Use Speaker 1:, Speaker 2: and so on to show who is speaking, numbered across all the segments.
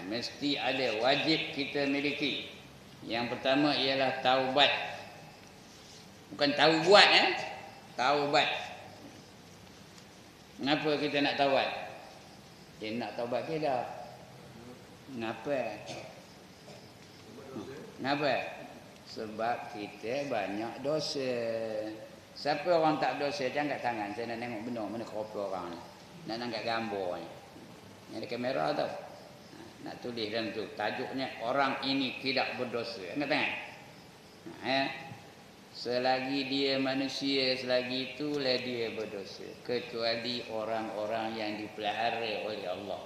Speaker 1: Mesti ada, wajib kita miliki. Yang pertama ialah taubat. Bukan tahu buat, taubat. Kenapa kita nak taubat? Dia nak taubat ke dah? Kenapa? Kenapa? Sebab kita banyak dosa. Siapa orang tak berdosa, jangan angkat tangan. Saya nak tengok benar mana kerupa orang ni. Nak angkat gambar ni. Ni ada kamera tau. Nak tulis dalam tu. Tajuknya, orang ini tidak berdosa. Angkat tangan. Selagi dia manusia, selagi itulah dia berdosa. Kecuali orang-orang yang dipelihara oleh Allah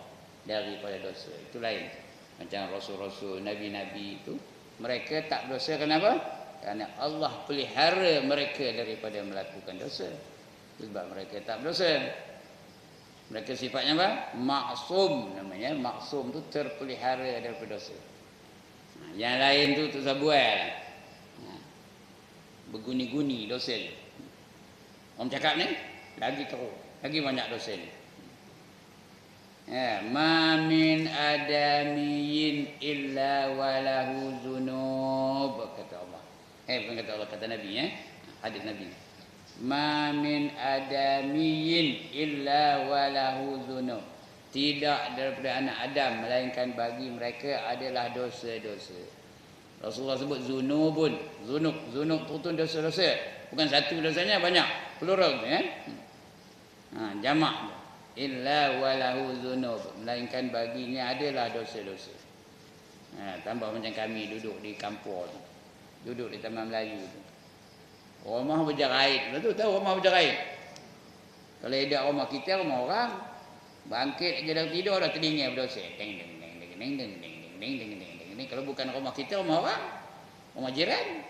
Speaker 1: daripada dosa. Itu lain. Macam Rasul-Rasul, Nabi-Nabi itu. Mereka tak berdosa kenapa? Kerana Allah pelihara mereka daripada melakukan dosa. Sebab mereka tak berdosa. Mereka sifatnya apa? Maksum namanya. Maksum tu terpelihara daripada dosa. Yang lain tu tak buat. Berguni-guni dosa ni. Orang cakap ni lagi teruk, lagi banyak dosa ni. Ma min adamiyin illa walahu dzunub, kata Allah. Bukan kata Allah, kata Nabi, hadis Nabi. Ma min adamiyin illa walahu dzunub. Tidak daripada anak Adam melainkan bagi mereka adalah dosa-dosa. Rasulullah sebut zunubun. Zunub tu dosa-dosa. Bukan satu dosanya, banyak. Plural tu, jamak. Illa walahu zunub. Melainkan baginya adalah dosa-dosa. Tambah macam kami duduk di kampung. Duduk di Taman Melayu tu. Rumah berjeraid. Betul tahu rumah berjeraid? Kalau ada rumah kita, rumah orang. Bangkit je dah tidur, dah telinga berdosa. Ding ding ding ding ding ding ding ding ding ding ding. Kalau bukan rumah kita, rumah orang, rumah jiran.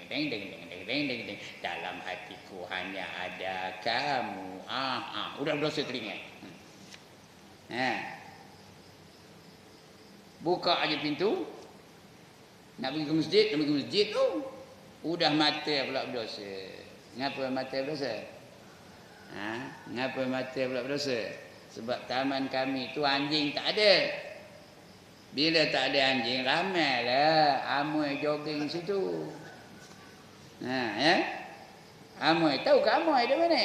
Speaker 1: Ding ding ding ding ding ding ding. Dalam hatiku hanya ada kamu. Udah berdosa telinga. Buka aja pintu. Nak pergi ke masjid, tu. Udah mata pula berdosa. Ngapa mata berdosa? Ngapa mata pula berdosa? Sebab taman kami tu anjing tak ada. Bila tak ada anjing, ramailah amoi jogging situ. Amoi, tahu ke amoi di mana?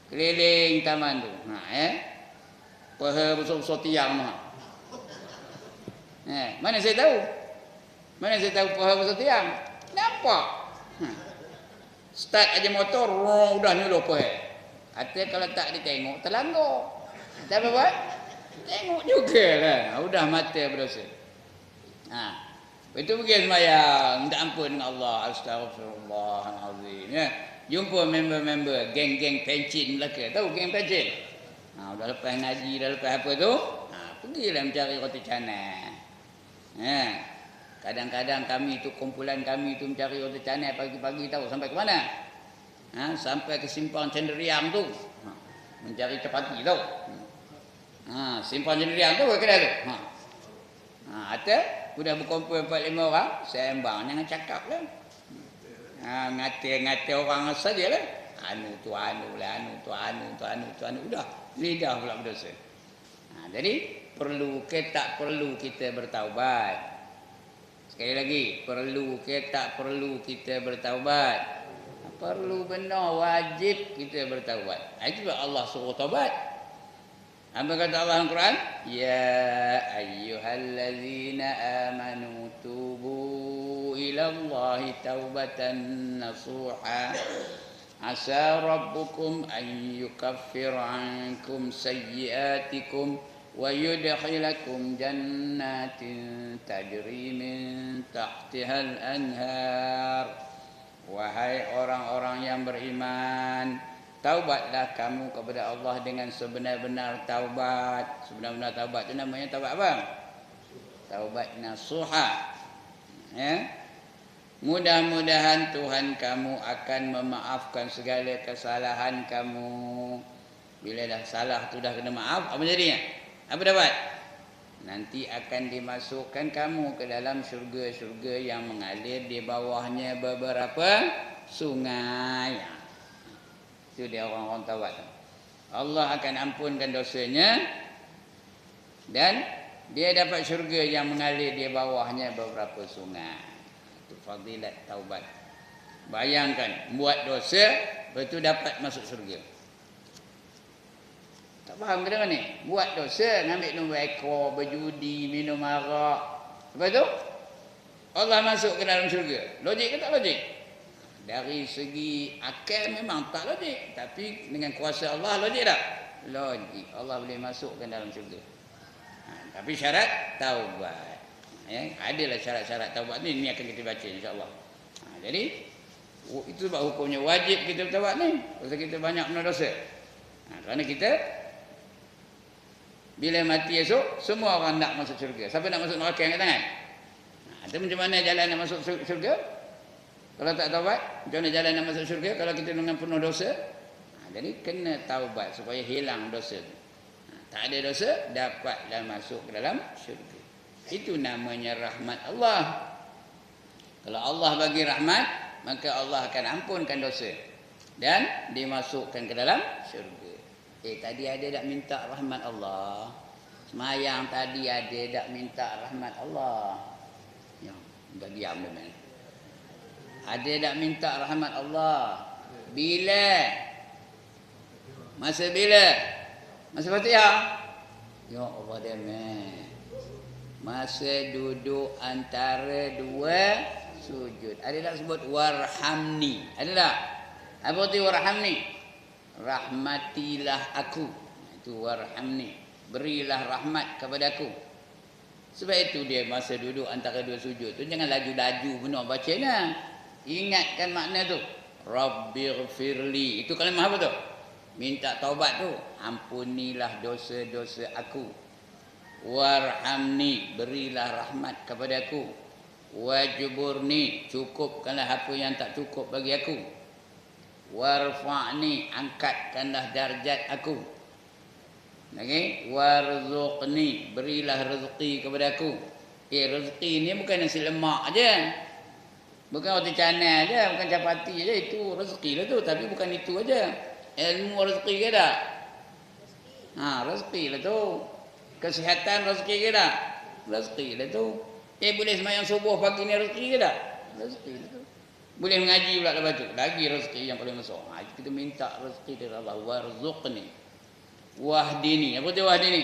Speaker 1: Keliling taman tu. Paha besar-besar tiang mah. Mana saya tahu? Mana saya tahu paha besar tiang? Nampak. Start aja motor, udah nyuluh paha. Artinya kalau tak ditengok, terlanggar. Tak apa buat? Tengok jugalah. Udah mata berdosa. Itu pergi sembahyang, minta ampun dengan Allah. Astaghfirullahalazim. Jumpa member-member geng-geng pencin Melaka. Tahu geng pencin? Udah lepas ngaji, dah lepas apa tu? Pergilah mencari roti canai. Kadang-kadang kami tu, kumpulan kami tu mencari roti canai pagi-pagi, tahu sampai ke mana? Sampai ke simpang Cenderiang tu. Mencari cepati tahu. Simpang Cenderiang tu kedai tu. Ada sudah berkumpul 4-5 orang, sembang jangan cakap lah. Ngata-ngata orang sajalah. Anu tu anu lah, anu tu anu. Udah lidah pula berdosa. Jadi perlu ke tak perlu kita bertaubat? Sekali lagi, perlu ke tak perlu kita bertaubat? Perlu benar, wajib kita bertaubat. Itu Allah suruh taubat. Apa kata Allah dalam Quran? Ya ayyuhallazina amanu tubu ilallahi taubatan nasuha. Asa rabbukum an yukaffir ankum sayyiatikum wa yudkhilakum jannatin tajri min tahtihal anhar. Wahai orang-orang yang beriman, taubatlah kamu kepada Allah dengan sebenar-benar taubat. Sebenar-benar taubat itu namanya taubat apa? Taubat nasuha. Mudah-mudahan Tuhan kamu akan memaafkan segala kesalahan kamu. Bila dah salah tu dah kena maaf, apa jadinya? Apa dapat? Nanti akan dimasukkan kamu ke dalam syurga-syurga yang mengalir di bawahnya beberapa sungai. Itu dia orang-orang taubat. Allah akan ampunkan dosanya Dan dia dapat syurga yang mengalir di bawahnya beberapa sungai. Itu fadilat taubat. Bayangkan buat dosa, lepas tu dapat masuk syurga. Tak faham ke mana ni? Buat dosa, ngambil nombor ekor, berjudi, minum arak. Lepas tu Allah masuk ke dalam syurga. Logik ke tak logik? Dari segi akal memang tak logik, tapi dengan kuasa Allah logik tak? Logik. Allah boleh masuk ke dalam syurga. Tapi syarat taubat. Ya, adalah syarat-syarat taubat ni akan kita baca insya-Allah. Jadi itu sebab hukumnya wajib kita bertaubat ni. Pasal kita banyak benar dosa. Kerana kita bila mati esok semua orang nak masuk syurga. Siapa nak masuk neraka angkat tangan? Itu macam mana jalan nak masuk syurga? Kalau tak taubat, macam mana jalan nak masuk syurga kalau kita dengan penuh dosa? Jadi kena taubat supaya hilang dosa tu. Tak ada dosa, dapatlah masuk ke dalam syurga. Itu namanya rahmat Allah. Kalau Allah bagi rahmat, maka Allah akan ampunkan dosa dan dimasukkan ke dalam syurga. Tadi ada tak minta rahmat Allah? Semayang tadi ada tak minta rahmat Allah? Ya, dah diam dah man. Ada tak minta rahmat Allah? Bila? Masa bila? Masa Fatihah? Ya Allah dia man. Masa duduk antara dua sujud. Ada tak sebut warhamni? Ada tak? Apa tu warhamni? Rahmatilah aku. Itu warhamni. Berilah rahmat kepada aku. Sebab itu dia masa duduk antara dua sujud tu jangan laju-laju benar bacanya. Ingatkan makna tu. Rabbighfirli. Itu kalimah apa tu? Minta taubat tu. Ampunilah dosa-dosa aku. Warhamni. Berilah rahmat kepada aku. Wajburni. Cukupkanlah apa yang tak cukup bagi aku. Warfa'ni. Angkatkanlah darjat aku. Okay? Warzuqni. Berilah rezeki kepada aku. Rezeki ni bukan nasi lemak aja. Bukan roti canai aja, bukan capati aja, itu rezeki lah tu, tapi bukan itu aja. Ilmu rezeki ke tak? Rezeki lah tu. Kesihatan rezeki ke tak? Rezeki lah tu. Boleh sembahyang subuh pagi ni rezeki ke tak? Rezeki lah tu. Boleh mengaji pula lepas tu. Lagi rezeki yang paling besar. Kita minta rezeki dari Allah. Warzuqni. Wahdini. Apa tu wahdini?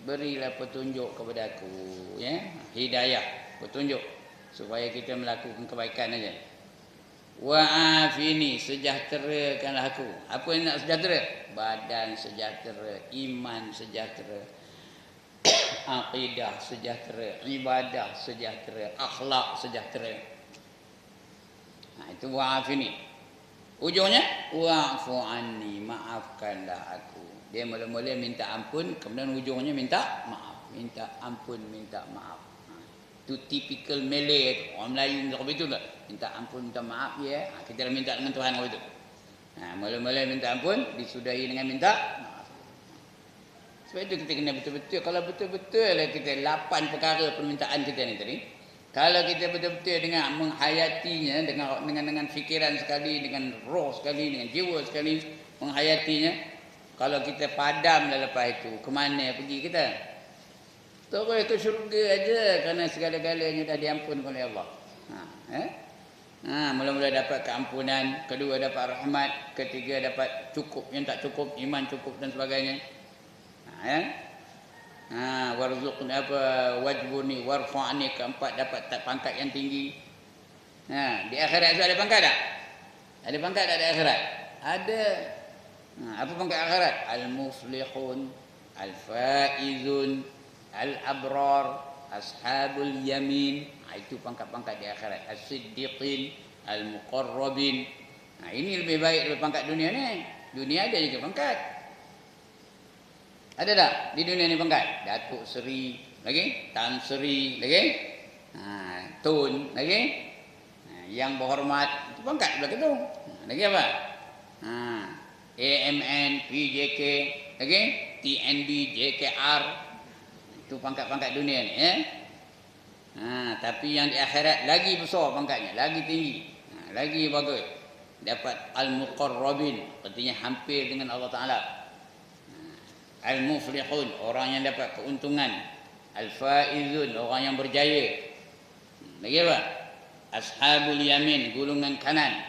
Speaker 1: Berilah petunjuk kepada aku. Ya? Hidayah. Petunjuk. Supaya kita melakukan kebaikan aja. Wa'afini. Sejahterakanlah aku. Apa yang nak sejahtera? Badan sejahtera. Iman sejahtera. Aqidah sejahtera. Ibadah sejahtera. Akhlak sejahtera. Itu wa'afini. Ujungnya wa'fu anni, maafkanlah aku. Dia mula-mula minta ampun, kemudian ujungnya minta maaf. Minta ampun, minta maaf. Itu typical Malay. Orang Melayu macam itu tak? Minta ampun, minta maaf ya. Kita dah minta dengan Tuhan itu. Mula-mula minta ampun, disudahi dengan minta maaf. Sebab itu kita kena betul-betul. Kalau betul-betul lah kita 8 perkara permintaan kita ni tadi. Kalau kita betul-betul dengan menghayatinya dengan fikiran sekali, dengan roh sekali, dengan jiwa sekali menghayatinya. Kalau kita padam lepas itu, ke mana pergi kita? Terus ke syurga aja kerana segala-galanya dah diampunkan oleh Allah. Mula-mula dapat keampunan, kedua dapat rahmat, ketiga dapat cukup yang tak cukup, iman cukup dan sebagainya. Warzuqni wajburni warfa'ni, keempat dapat pangkat yang tinggi. Di akhirat itu ada pangkat tak? Ada pangkat tak di akhirat? Ada. Apa pangkat akhirat? Al-muflihun, al-faizun, al-abrar, ashabul yamin. Itu pangkat-pangkat di akhirat. As-siddiqin, al-muqarrabin. Ini lebih baik daripada pangkat dunia ni. Dunia ada juga pangkat. Ada tak di dunia ni pangkat? Datuk Seri, lagi Tan Seri, lagi Tun, lagi yang berhormat. Itu pangkat belakang tu. Lagi apa? AMN, PJK, lagi TNB, JKR. Itu pangkat-pangkat dunia ni ya. Tapi yang di akhirat lagi besar pangkatnya, lagi tinggi, lagi bagus. Dapat al-muqarrabin, artinya hampir dengan Allah Taala. Al-muflihun, orang yang dapat keuntungan. Al-faizun, orang yang berjaya. Lagi apa? Ashabul yamin, gulungan kanan.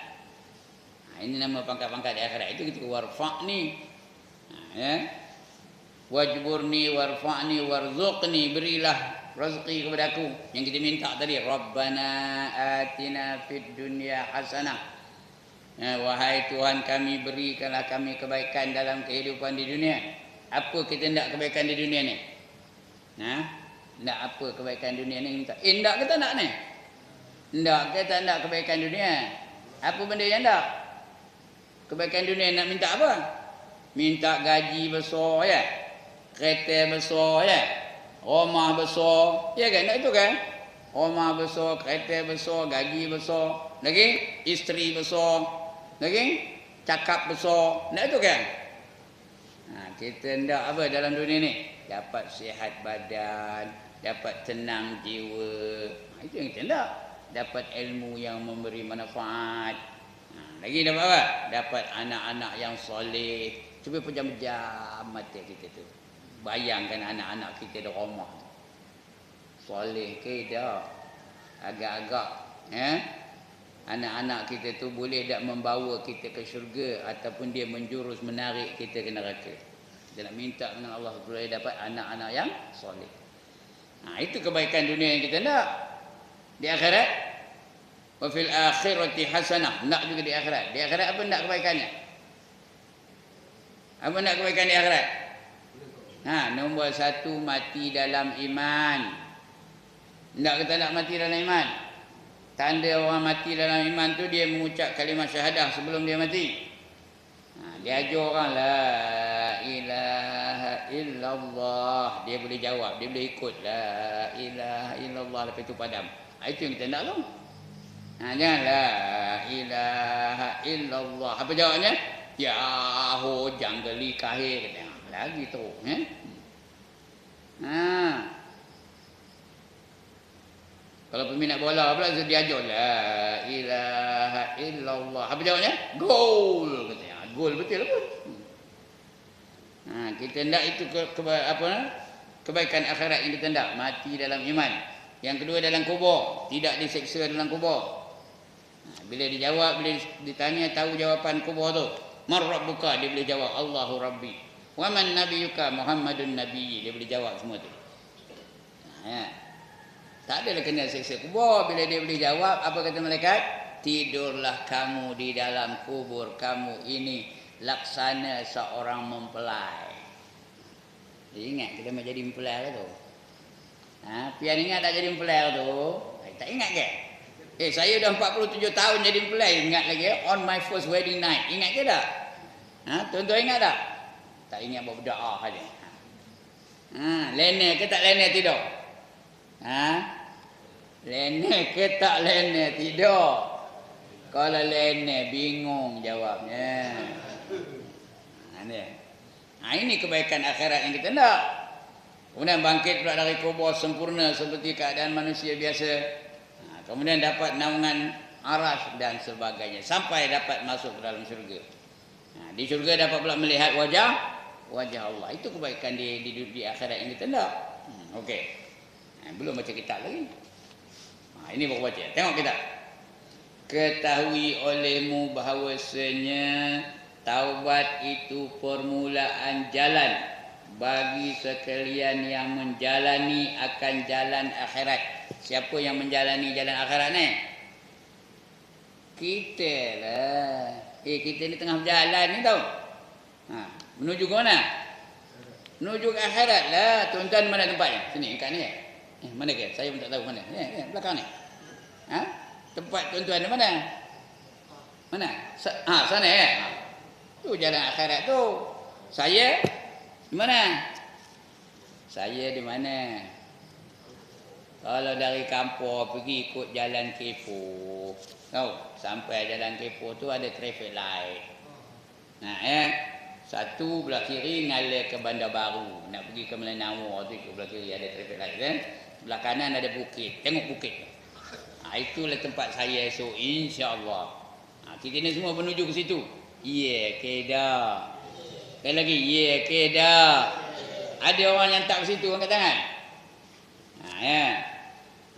Speaker 1: Ini nama pangkat-pangkat di akhirat. Itu kita warfa'ni. Ya. Wajburni warfa'ni warzuqni, berilah rezeki kepada aku. Yang kita minta tadi, Rabbana atina fid dunya hasanah. Ya, wahai Tuhan kami, berikanlah kami kebaikan dalam kehidupan di dunia. Apa kita nak kebaikan di dunia ni? Nah, nak apa kebaikan dunia ni minta? Nak kita nak ni? Nak kita nak kebaikan dunia. Apa benda yang nak? Kebaikan dunia nak minta apa? Minta gaji besar ya. Kereta besar ya. Rumah besar. Ya kan? Nak itu kan? Rumah besar, kereta besar, gaji besar. Lagi? Isteri besar. Lagi? Cakap besar. Nak itu kan? Kita nak apa dalam dunia ni? Dapat sihat badan. Dapat tenang jiwa. Itu yang kita nak. Dapat ilmu yang memberi manfaat. Lagi dapat apa? Dapat anak-anak yang soleh. Cuba pejam-pejam mata kita tu. Bayangkan anak-anak kita di rumah. Soleh ke dah? Agak-agak. Anak-anak kita tu boleh tak membawa kita ke syurga ataupun dia menjurus menarik kita ke neraka. Kita nak minta dengan Allah supaya dapat anak-anak yang soleh. Itu kebaikan dunia yang kita nak. Di akhirat. Wa fil akhirati hasanah, nak juga di akhirat. Di akhirat apa nak kebaikannya? Apa nak kebaikan di akhirat? Nombor 1, mati dalam iman. Nak kita nak mati dalam iman? Tanda orang mati dalam iman tu dia mengucap kalimah syahadah sebelum dia mati. Dia ajar orang la ilaha illallah, dia boleh jawab, dia boleh ikut la ilaha illallah, lepas tu padam. Itu yang kita nak tu. Jangan la ilaha illallah. Apa jawabnya? Ya hujang geli kahir kata. Lagi tu, Kalau peminat bola pula dia ajar la ilaha illallah. Apa jawabnya? Gol kata. Gol betul pun. Kita hendak itu kebaikan akhirat yang kita hendak, mati dalam iman. Yang kedua dalam kubur, tidak diseksa dalam kubur. Bila dijawab, bila ditanya tahu jawapan kubur tu, man rabbuka, dia boleh jawab Allahu rabbi. Wa man nabiyuka, Muhammadun nabiyyi, dia boleh jawab semua tu. Tak adalah kena seksa kubur. Bila dia boleh jawab, apa kata malaikat? Tidurlah kamu di dalam kubur kamu ini laksana seorang mempelai. Dia ingat kita nak jadi mempelai ke tu? Pian ingat tak jadi mempelai tu? Tak ingat ke? Saya dah 47 tahun jadi mempelai. Ingat lagi on my first wedding night. Ingat ke tak? Tuan-tuan ingat tak? Tak ingat buat berdoa saja. Lena ke tak lena tidur? Lena ke tak lena tidur? Kalau lena bingung jawabnya. Ini kebaikan akhirat yang kita nak. Kemudian bangkit pula dari kubur sempurna seperti keadaan manusia biasa. Kemudian dapat naungan aras dan sebagainya. Sampai dapat masuk ke dalam syurga. Di syurga dapat pula melihat wajah Allah. Itu kebaikan di akhirat yang kita nak. Okey. Belum baca kitab lagi. Ini baru baca. Tengok kitab. Ketahui olehmu bahawasanya taubat itu permulaan jalan bagi sekalian yang menjalani akan jalan akhirat. Siapa yang menjalani jalan akhirat ni? Kita lah. Kita ni tengah berjalan ni tau. Menuju ke mana? Menuju ke akhirat lah. Tuan-tuan mana tempatnya? Sini, kat ni. Mana ke? Saya pun tak tahu mana. Belakang ni. Tempat tuan-tuan di mana? Mana? Sana ya. Tu jalan akhirat tu. Saya di mana? Saya di mana? Kalau dari kampung pergi ikut jalan Kepo. Tahu? Sampai jalan Kepo tu ada traffic light. Satu belah kiri ngalir ke Bandar Baru. Nak pergi ke Melanawar tu ikut belah kiri ada traffic light kan. Belah kanan ada bukit. Tengok bukit. Itulah tempat saya esok insya-Allah. Kita ni semua menuju ke situ. Ya, kedah. Sekali lagi. Ya ke dah. Ada orang yang tak bersitu angkat tangan. Ya.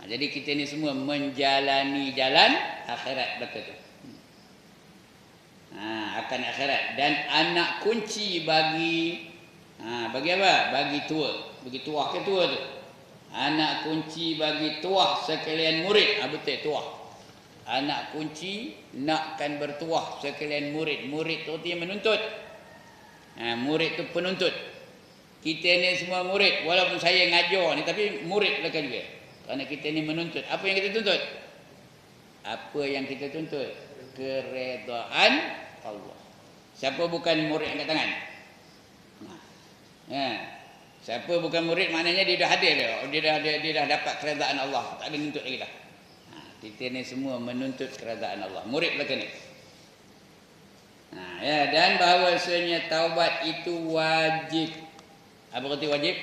Speaker 1: Jadi kita ni semua menjalani jalan akhirat betul tu. Akan akhirat. Dan anak kunci bagi bagi apa? Bagi tua. Bagi tuah ke tua tu. Anak kunci bagi tuah sekalian murid. Betul tuah. Anak kunci nakkan bertuah sekalian murid. Murid tu yang menuntut. Murid tu penuntut. Kita ni semua murid. Walaupun saya ngajar ni, tapi murid belakang juga. Kerana kita ni menuntut. Apa yang kita tuntut? Apa yang kita tuntut? Keredaan Allah. Siapa bukan murid angkat tangan? Siapa bukan murid maknanya dia dah hadir dia. Dia dah dapat keredaan Allah. Tak ada nuntut lagi dah. Kita ni semua menuntut keredaan Allah. Murid belakang ni. Dan bahawasanya taubat itu wajib. Apa kata wajib?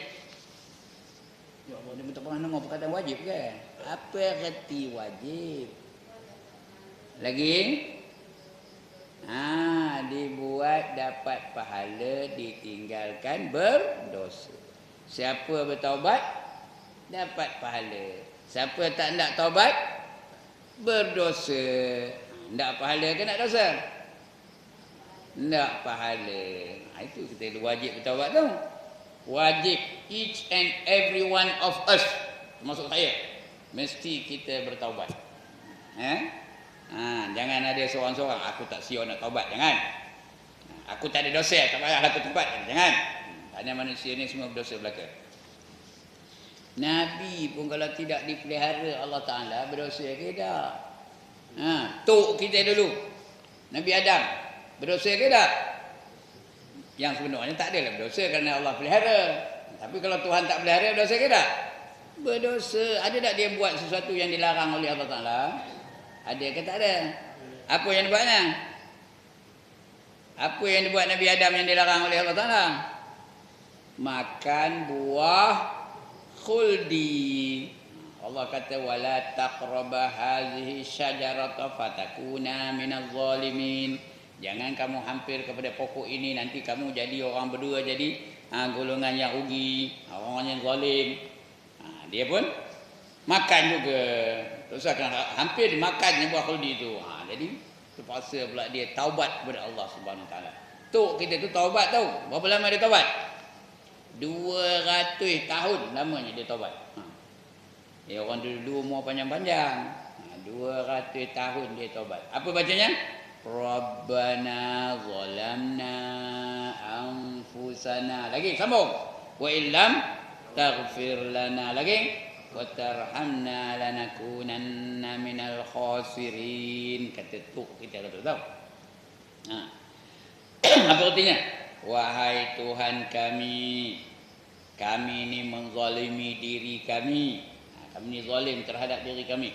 Speaker 1: Ya Allah, dia tak pernah dengar perkataan wajib kan? Apa erti wajib? Lagi? Dibuat dapat pahala, ditinggalkan berdosa. Siapa bertaubat dapat pahala. Siapa tak nak taubat berdosa. Nak pahala ke nak dosa? Nak pahala. Itu kita wajib bertaubat tu. Wajib each and every one of us, termasuk saya, mesti kita bertaubat. Jangan ada seorang-seorang aku tak siap nak taubat, jangan. Aku tak ada dosa, tak payah aku taubat, jangan. Kerana manusia ni semua berdosa belaka. Nabi pun kalau tidak dipelihara Allah Ta'ala berdosa ke tak? Tok kita dulu, Nabi Adam, berdosa ke tak? Yang sebenarnya tak adalah berdosa kerana Allah pelihara. Tapi kalau Tuhan tak pelihara, berdosa ke tak? Berdosa. Ada tak dia buat sesuatu yang dilarang oleh Allah Ta'ala? Ada ke tak ada? Apa yang dibuatnya? Apa yang dibuat Nabi Adam yang dilarang oleh Allah Ta'ala? Makan buah khuldi. Allah kata wala taqraba hadhihi syajarata fatakuna minaz zalimin. Jangan kamu hampir kepada pokok ini, nanti kamu jadi orang berdua jadi golongan yang rugi, orang yang zalim. Dia pun makan juga. Terus akan hampir dimakannya buah khuldi itu. Jadi terpaksa pula dia taubat kepada Allah Subhanahu Wa Taala. Tok kita tu taubat tahu. Berapa lama dia taubat? 200 tahun lamanya dia taubat. Ya orang dulu umur panjang-panjang. 200 tahun dia taubat. Apa bacanya? Rabbana zalamna anfusana. Lagi sambung. Wa illam taghfir lana. Lagi. Wa tarhamna lanakunanna minal khasirin. Kata tok kita kata tahu. Apa artinya? Wahai Tuhan kami, kami ni menzalimi diri kami. Kami ni zalim terhadap diri kami.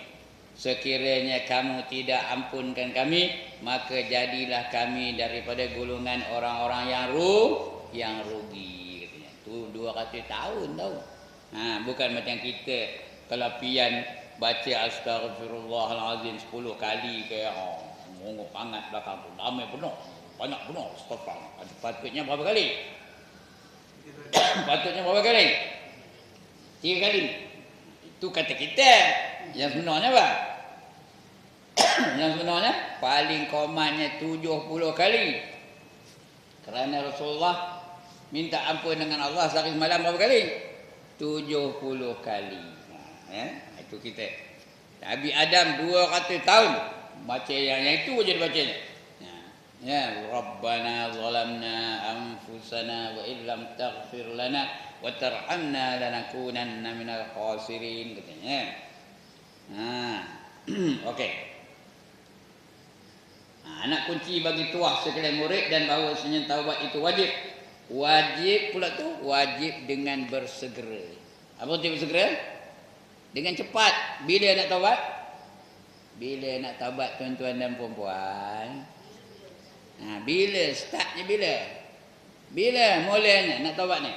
Speaker 1: Sekiranya kamu tidak ampunkan kami, maka jadilah kami daripada golongan orang-orang yang rugi katanya. Tu 200 tahun tahu. Bukan macam kita kalau pian baca astagfirullahalazim 10 kali ke monggo pangat belakang tu. Ramai penuh. Banyak penuh. Astagfirullah. Patutnya berapa kali? Patutnya berapa kali? 3 kali. Itu kata kita. Yang sebenarnya apa? Yang sebenarnya paling komannya 70 kali. Kerana Rasulullah minta ampun dengan Allah sehari semalam berapa kali? 70 kali. Itu kita. Nabi Adam 200 tahun baca yang itu aja dibacanya. Ya, Rabbana zalamna anfusana wa illam taghfir lana wa tarhamna lanakunanna minal khasirin katanya. Okey. Anak kunci bagi tuah sekalian murid dan bahawasanya taubat itu wajib. Wajib pula tu wajib dengan bersegera. Apa tu bersegera? Dengan cepat. Bila nak taubat? Bila nak taubat tuan-tuan dan puan-puan? Bila startnya bila? Bila mulanya nak taubat ni?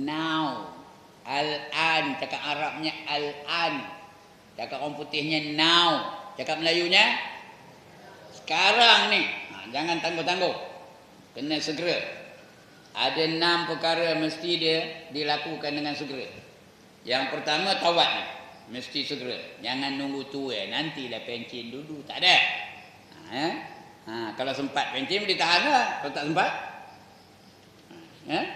Speaker 1: Now. Al-an, cakap Arabnya al-an. Cakap orang putihnya now. Cakap Melayunya sekarang ni. Jangan tangguh-tangguh. Kena segera. Ada 6 perkara mesti dia dilakukan dengan segera. Yang pertama taubat ni. Mesti segera. Jangan nunggu tua. Nantilah pencin dulu. Tak ada. Kalau sempat pencin ditahan lah. Kalau tak sempat.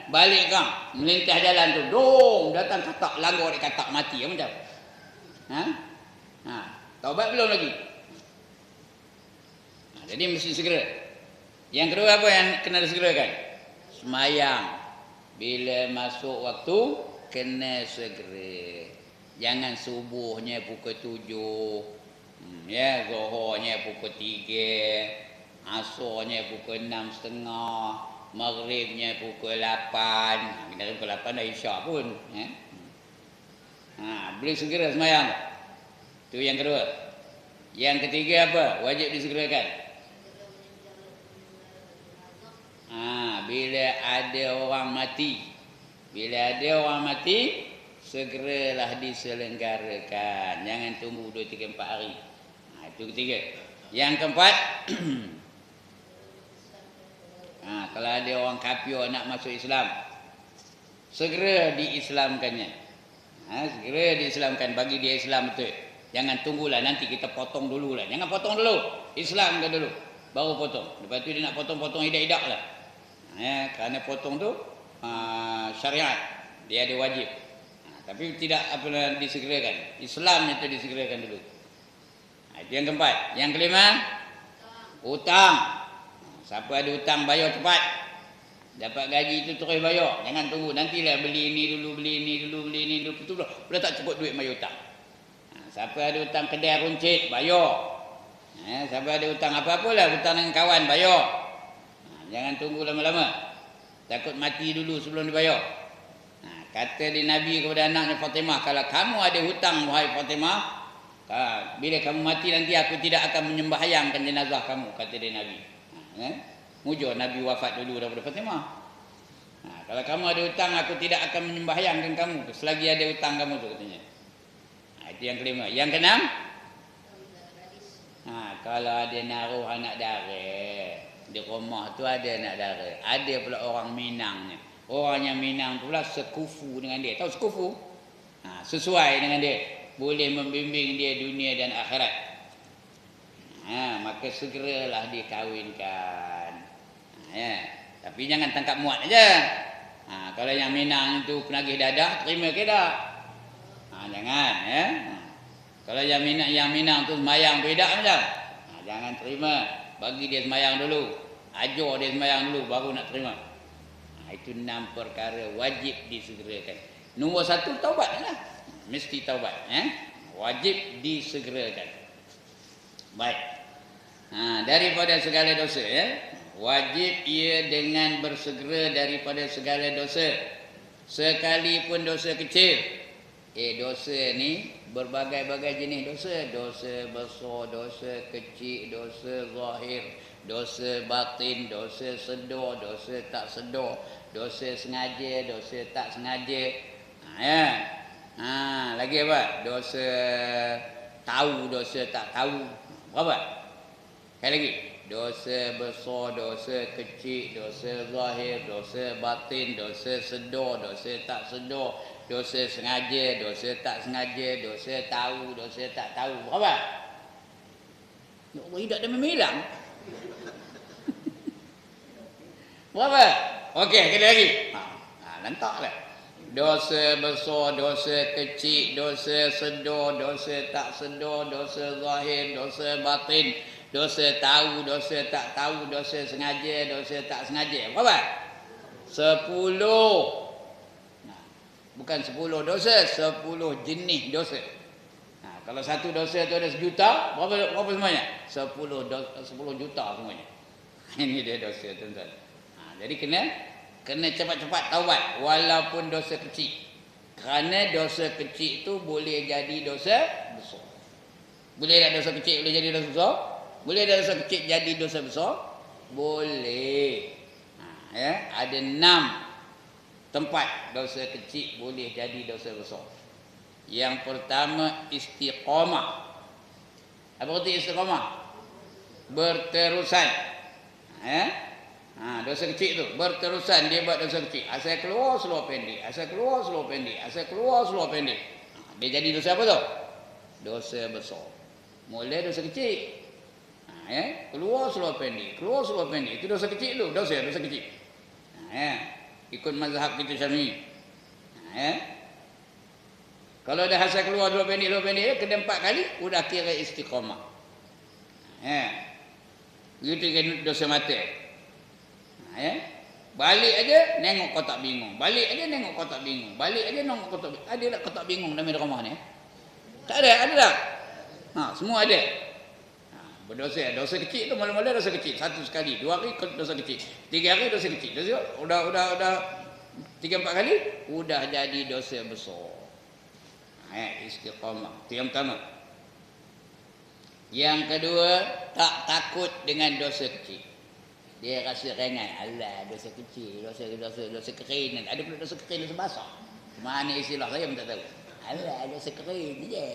Speaker 1: Balik kang. Melintah jalan tu. Dong. Datang katak. Langgar dia katak mati. Macam. Taubat belum lagi. Jadi mesti segera. Yang kedua apa yang kena disegerakan? Semayang. Bila masuk waktu, kena segera. Jangan subuhnya pukul 7. Zuhurnya pukul 3. Asarnya pukul 6.30. Maghribnya pukul 8. Kita pukul 8 dah isyak pun. Boleh segera semayang. Itu yang kedua. Yang ketiga apa? Wajib disegerakan. Bila ada orang mati. Bila ada orang mati, segeralah diselenggarakan. Jangan tunggu 2, 3, 4 hari. Itu ketiga. Yang keempat, kalau ada orang kafir nak masuk Islam, segera diislamkannya. Segera diislamkan, bagi dia Islam betul. Jangan tunggulah nanti kita potong dulu lah. Jangan potong dulu. Islamkan dulu. Baru potong. Lepas tu dia nak potong-potong hidak-hidak lah. Kerana potong tu syariat. Dia ada wajib. Tapi tidak apa disegerakan. Islamnya tu disegerakan dulu. Itu yang keempat. Yang kelima, hutang. Siapa ada hutang bayar cepat. Dapat gaji itu terus bayar. Jangan tunggu. Nantilah beli ini dulu, beli ini dulu, beli ini dulu. Betul dah tak cukup duit bayar hutang. Siapa ada hutang kedai runcit, bayar. Siapa ada hutang apa-apa lah, hutang dengan kawan, bayar. Jangan tunggu lama-lama. Takut mati dulu sebelum dibayar. Kata di Nabi kepada anaknya Fatimah, kalau kamu ada hutang wahai Fatimah, bila kamu mati nanti aku tidak akan menyembahyangkan jenazah kamu, kata dia Nabi. Mujur Nabi wafat dulu daripada Fatimah. Kalau kamu ada hutang, aku tidak akan menyembahyangkan kamu selagi ada hutang kamu tu, katanya. Itu yang kelima. Yang keenam, kalau ada naruh anak dara di rumah tu, ada anak dara, ada pula orang Minangnya. Orang yang Minang tu pula sekufu dengan dia. Tahu sekufu? Sesuai dengan dia. Boleh membimbing dia dunia dan akhirat. Maka segeralah dikahwinkan. Tapi jangan tangkap muat aja. Kalau yang Minang itu penagih dadah, terima ke tak? Jangan. Kalau yang Minang tu semayang beda macam. Jangan terima. Bagi dia semayang dulu. Ajar dia semayang dulu, baru nak terima. Itu 6 perkara wajib disegerakan. Nombor 1, taubat lah. Mesti taubat. Wajib disegerakan. Baik. Daripada segala dosa. Wajib ia dengan bersegera daripada segala dosa. Sekalipun dosa kecil. Dosa ni berbagai-bagai jenis dosa. Dosa besar, dosa kecil, dosa zahir, dosa batin, dosa sedar, dosa tak sedar, dosa sengaja, dosa tak sengaja. Lagi apa? Dosa tahu, dosa tak tahu. Berapa? Sekali lagi. Dosa besar, dosa kecil, dosa zahir, dosa batin, dosa sedar, dosa tak sedar, dosa sengaja, dosa tak sengaja, dosa tahu, dosa tak tahu. Berapa? Ya Allah, tidak ada memilang. Berapa? Okey, sekali lagi. Lantaklah. Dosa besar, dosa kecil, dosa sedar, dosa tak sedar, dosa zahir, dosa batin, dosa tahu, dosa tak tahu, dosa sengaja, dosa tak sengaja. Berapa? 10. Bukan 10 dosa, 10 jenis dosa. Kalau satu dosa tu ada 1 juta, berapa semuanya? 10 juta semuanya. Ini dia dosa, tuan-tuan. Jadi kena cepat-cepat taubat walaupun dosa kecil. Kerana dosa kecil tu boleh jadi dosa besar. Boleh tak dosa kecil boleh jadi dosa besar? Boleh tak dosa kecil jadi dosa besar? Boleh. Ada 6 tempat dosa kecil boleh jadi dosa besar. Yang pertama, istiqamah. Apa arti istiqamah? Berterusan. Dosa kecil tu berterusan dia buat dosa kecil. Asal keluar seluar pendek, asal keluar seluar pendek, asal keluar seluar pendek. Dia jadi dosa apa tu? Dosa besar. Mula dosa kecil. Keluar seluar pendek, keluar seluar pendek. Itu dosa kecil tu, dosa kecil. Ikut mazhab kita Syafi'i. Kalau dah asal keluar seluar pendek kena 4 kali, sudah kira istiqamah. Begitu kan dosa mata. Balik aja nengok kotak bingung. Balik aja nengok kotak bingung. Balik aja nengok kotak bingung. Ada tak kotak bingung dalam rumah ni? Tak ada tak? Semua ada. Berdosa. Dosa kecil tu mula-mula dosa kecil. 1 sekali, 2 hari dosa kecil. 3 hari dosa kecil. Udah 3-4 kali udah jadi dosa besar. Istiqamah. Itu yang pertama. Yang kedua, tak takut dengan dosa kecil. Dia rasa ringan. Alah, dosa kecil, dosa kering. Ada pula dosa kering, dosa basah. Mana istilah saya pun tak tahu. Alah, dosa kering je.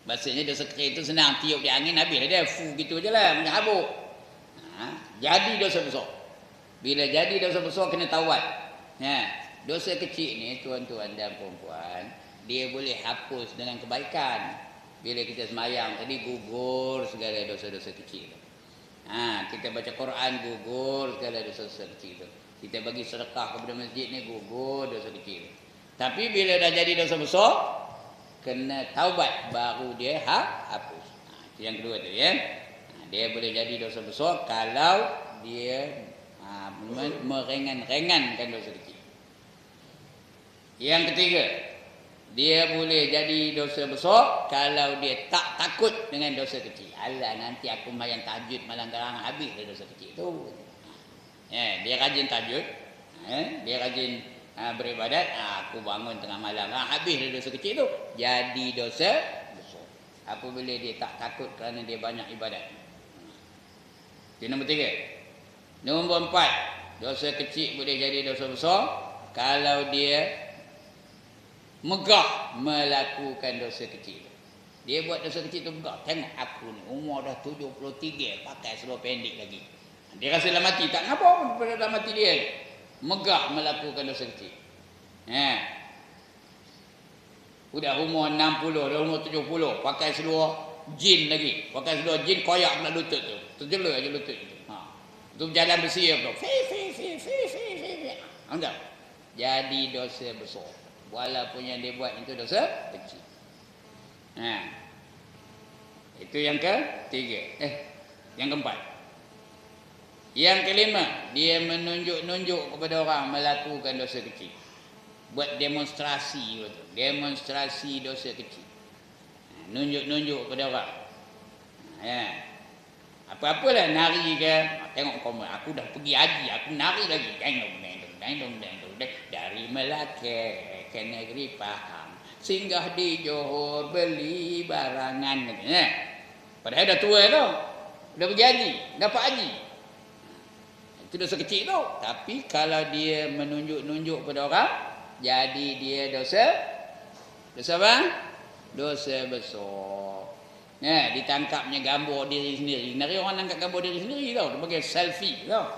Speaker 1: Maksudnya dosa kering tu senang tiup di angin habis dia fu gitu je lah, macam habuk. Jadi dosa besar. Bila jadi dosa besar kena taubat. Dosa kecil ni tuan-tuan dan puan-puan, dia boleh hapus dengan kebaikan. Bila kita semayang tadi gugur segala dosa-dosa kecil. Kita baca Quran gugur segala dosa-dosa kecil tu. Kita bagi sedekah kepada masjid ni gugur dosa kecil. Tapi bila dah jadi dosa besar, kena taubat baru dia hapus. Itu yang kedua tu ya. Dia boleh jadi dosa besar kalau dia meringan-ringankan dosa kecil. Yang ketiga, dia boleh jadi dosa besar kalau dia tak takut dengan dosa kecil. Alah, nanti aku main tahajud malam garang habis dosa kecil tu. Dia rajin tahajud, dia rajin beribadat. Aku bangun tengah malam habis dosa kecil tu, jadi dosa besar. Apabila dia tak takut kerana dia banyak ibadat. Itu nombor 3. Nombor 4, dosa kecil boleh jadi dosa besar kalau dia megah melakukan dosa kecil. Dia buat dosa kecil tu megah. Tengok aku ni umur dah 73 pakai seluar pendek lagi. Dia rasa dalam mati tak ngapa pun pada dalam mati dia. Megah melakukan dosa kecil. Udah umur 60, dah umur 70 pakai seluar jin lagi. Pakai seluar jin koyak pula lutut tu. Terjelur aja lutut tu. Tu berjalan bersih tu. Anda jadi dosa besar. Walaupun yang dia buat itu dosa kecil. Itu yang ketiga. Yang keempat. Yang kelima, dia menunjuk-nunjuk kepada orang melakukan dosa kecil. Buat demonstrasi betul. Demonstrasi dosa kecil. Nunjuk-nunjuk kepada orang. Apa-apalah nari ke. Tengok komen, aku dah pergi haji, aku nari lagi. Deng. Dari Melaka ke negeri Pahang, singgah di Johor beli barangan. Padahal dah tua tu, dah pergi haji, dapat haji. Itu dosa kecil tu. Tapi kalau dia menunjuk-nunjuk pada orang, jadi dia dosa apa? Dosa besar. Ditangkapnya gambar diri sendiri. Nari orang angkat gambar diri sendiri tau. Dia panggil selfie tau.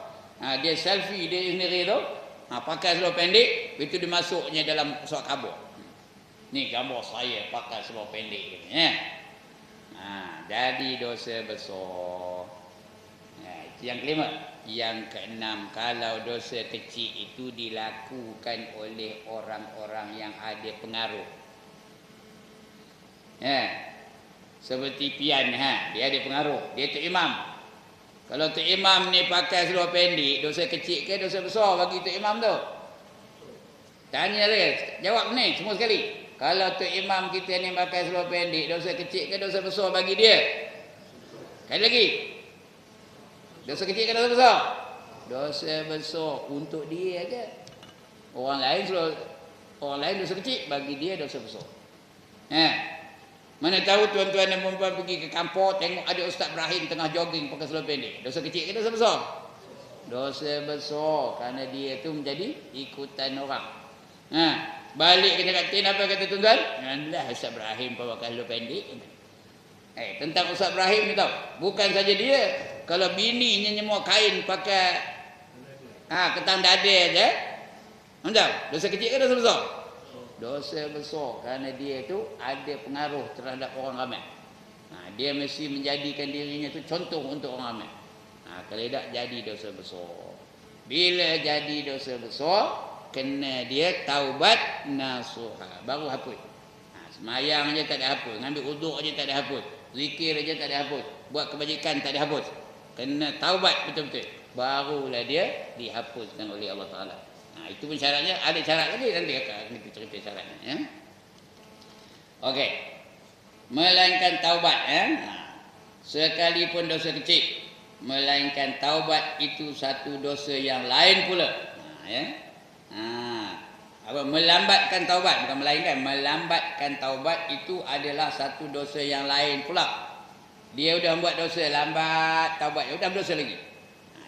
Speaker 1: Dia selfie diri sendiri tau. Pakai seluar pendek, itu dimasuknya dalam surat khabar. Ni gambar saya pakai seluar pendek ni. Jadi dosa besar. Itu yang kelima. Yang keenam, kalau dosa kecil itu dilakukan oleh orang-orang yang ada pengaruh. Seperti pian, dia ada pengaruh. Dia tu imam. Kalau Tok Imam ni pakai seluar pendek, dosa kecil ke dosa besar bagi Tok Imam tu? Tanya dia, jawab ni semua sekali. Kalau Tok Imam kita ni pakai seluar pendek, dosa kecil ke dosa besar bagi dia? Sekali lagi. Dosa kecil ke dosa besar? Dosa besar untuk dia aja. Orang lain dosa kecil, bagi dia dosa besar. Mana tahu tuan-tuan dan puan-puan pergi ke kampung, tengok ada Ustaz Ibrahim tengah jogging pakai seluar pendek. Dosa kecil ke dosa besar? Dosa besar, kerana dia tu menjadi ikutan orang. Balik ke dekat tin, apa kata tuan-tuan? Allah, Ustaz Ibrahim pakai seluar pendek. Tentang Ustaz Ibrahim ni tahu, bukan saja dia. Kalau bininya nyemua kain pakai Ketang dada je. Tahu? Dosa kecil ke dosa besar? Dosa besar kerana dia tu ada pengaruh terhadap orang ramai. Dia mesti menjadikan dirinya tu contoh untuk orang ramai. Kalau tidak jadi dosa besar. Bila jadi dosa besar, kena dia taubat nasuha, baru hapus. Semayang je tak ada hapus, ngambil uduk je tak ada hapus, zikir je tak ada hapus, buat kebajikan tak ada hapus. Kena taubat betul-betul, barulah dia dihapuskan oleh Allah Taala. Itu pun syaratnya, ada syarat lagi, nanti kita cerita syaratnya ya. Okey. Melainkan taubat ya. Sekalipun dosa kecil, melainkan taubat itu satu dosa yang lain pula. Melambatkan taubat, bukan melainkan, melambatkan taubat itu adalah satu dosa yang lain pula. Dia sudah buat dosa, lambat taubat, sudah berdosa lagi.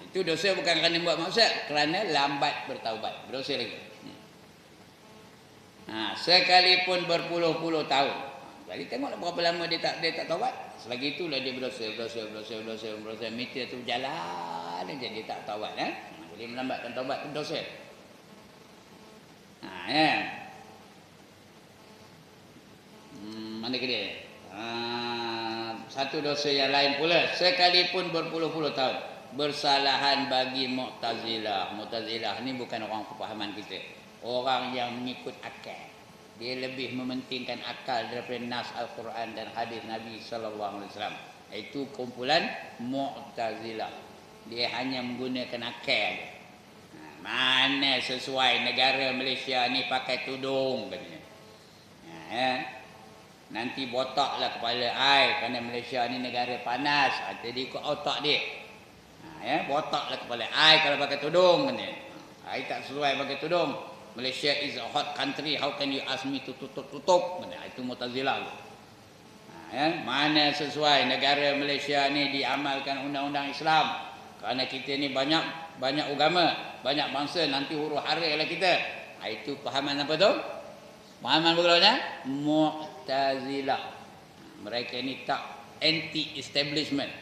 Speaker 1: Itu dosa bukan kerana buat maksiat, kerana lambat bertaubat, berdosa lagi. Sekalipun berpuluh-puluh tahun. Jadi tengoklah berapa lama dia tak taubat. Selagi itulah dia berdosa. Meter tu jalan aja dia tak taubat. Jadi melambatkan taubat itu dosa. Mana ke dia? Satu dosa yang lain pula. Sekalipun berpuluh-puluh tahun. Bersalahan bagi Mu'tazilah. Mu'tazilah ni bukan orang kepahaman kita. Orang yang mengikut akal. Dia lebih mementingkan akal daripada nas Al-Quran dan hadis Nabi sallallahu alaihi wasallam. Itu kumpulan Mu'tazilah. Dia hanya menggunakan akal. Mana sesuai negara Malaysia ni pakai tudung katanya. Nanti botaklah kepala ai kerana Malaysia ni negara panas. Jadi ikut otak dia. Botaklah kepala ai kalau pakai tudung katanya. Ai tak sesuai pakai tudung. Malaysia is a hot country. How can you ask me to tutup? Itu Mu'tazilah. Mana sesuai negara Malaysia ni diamalkan undang-undang Islam. Kerana kita ni banyak agama, banyak bangsa, nanti huru hara lah kita. Itu pahaman apa tu? Pahaman berikutnya Mu'tazilah. Mereka ni tak anti-establishment.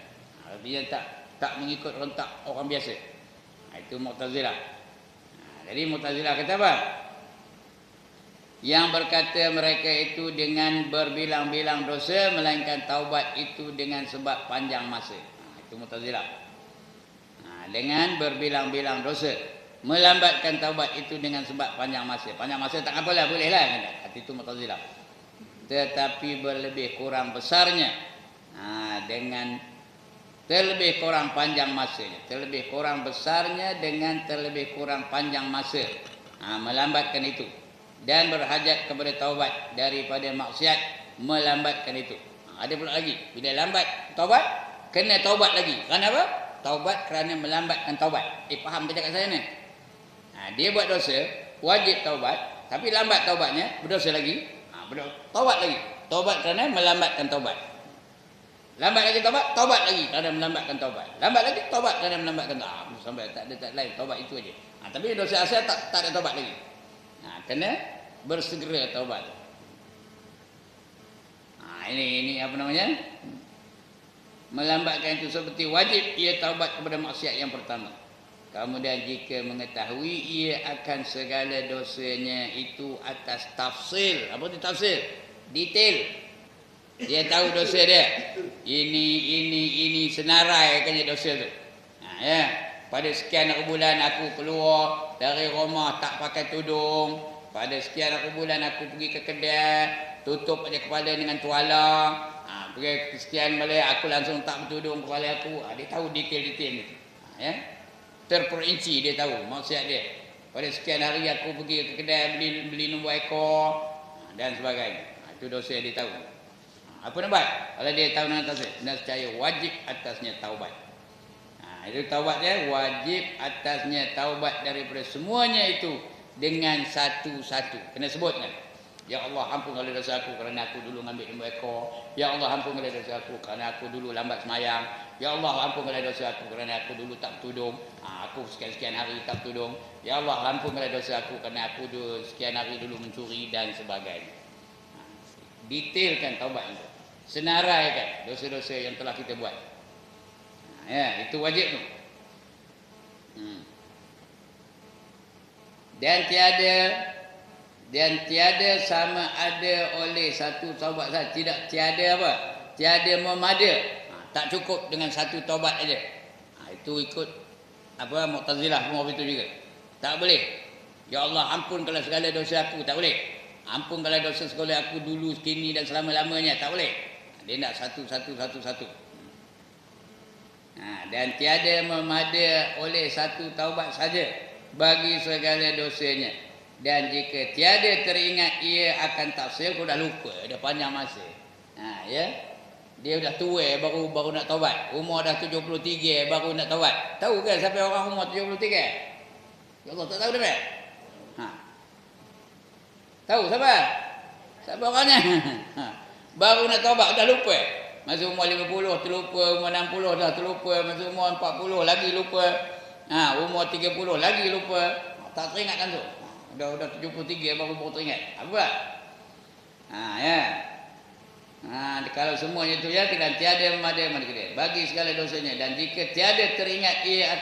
Speaker 1: Artinya tak mengikut rentak orang biasa. Itu Mu'tazilah. Jadi Mu'tazilah kata apa? Yang berkata mereka itu dengan berbilang-bilang dosa, melainkan taubat itu dengan sebab panjang masa. Itu Mu'tazilah. Dengan berbilang-bilang dosa, melambatkan taubat itu dengan sebab panjang masa. Panjang masa tak apalah, bolehlah. Itu Mu'tazilah. Tetapi berlebih kurang besarnya dengan terlebih kurang panjang masanya, terlebih kurang besarnya dengan terlebih kurang panjang masa. Melambatkan itu dan berhajat kepada taubat daripada maksiat, melambatkan itu. Ada pula lagi, bila lambat taubat, kena taubat lagi. Kerana apa? Taubat kerana melambatkan taubat. Faham ke cakap saya ni? Dia buat dosa, wajib taubat, tapi lambat taubatnya, berdosa lagi. Taubat lagi. Taubat kerana melambatkan taubat. Lambat lagi taubat lagi kerana melambatkan taubat. Lambat lagi taubat kerana melambatkan taubat. Sampai tak ada lain, taubat itu aja. Tapi dosa asal tak ada taubat lagi. Kena bersegera taubat. Ini apa namanya? Melambatkan itu seperti wajib ia taubat kepada maksiat yang pertama. Kemudian jika mengetahui ia akan segala dosanya itu atas tafsil. Apa itu tafsil? Detail. Dia tahu dosa dia. Ini senarai kan dosa tu. Pada sekian bulan aku keluar dari rumah tak pakai tudung. Pada sekian bulan aku pergi ke kedai, tutup aja kepala dengan tuala. Pergi sekian balik aku langsung tak bertudung kepala aku. Dia tahu detail-detail itu. Terperinci dia tahu maksud dia. Pada sekian hari aku pergi ke kedai beli nombor ekor dan sebagainya. Itu dosa dia tahu. Apa nak buat? Kalau dia tahu dengan taubat, nescaya wajib atasnya taubat. Itu taubat dia, wajib atasnya taubat daripada semuanya itu dengan satu-satu. Kena sebut kan? Ya Allah, ampun segala dosa aku kerana aku dulu ngambil nombor ekor. Ya Allah, ampun segala dosa aku kerana aku dulu lambat semayang. Ya Allah, ampun segala dosa aku kerana aku dulu tak bertudung. Aku sekian-sekian hari tak bertudung. Ya Allah, ampun segala dosa aku kerana aku dulu sekian hari dulu mencuri dan sebagainya. Detailkan taubat itu. Senaraikan dosa-dosa yang telah kita buat. Itu wajib tu. dan tiada sama ada oleh satu taubat saja. Tiada apa? Tiada memada. Tak cukup dengan satu taubat aja. Itu ikut apa Mu'tazilah semua itu juga. Tak boleh. Ya Allah, ampunkanlah segala dosa aku. Tak boleh. Ampunkanlah dosa segala aku dulu, kini dan selama-lamanya. Tak boleh. Dia nak satu. Dan tiada memada oleh satu taubat saja bagi segala dosanya. Dan jika tiada teringat ia akan tafsir, kau dah lupa, dah panjang masa. Ya. Dia dah tua baru nak taubat. Umur dah 73 baru nak taubat. Tahu ke siapa orang umur 73? Ya Allah, tak tahu dah. Tahu siapa? Siapa orangnya? Baru nak taubat dah lupa. Masa umur 50 terlupa, umur 60 dah terlupa, masa umur 40 lagi lupa. Umur 30 lagi lupa. Tak teringat kan tu. Udah 73 baru teringat. Apa? Ya. Kalau semuanya itu ya, tidak tiada memada bagi segala dosanya, dan jika tiada teringat ia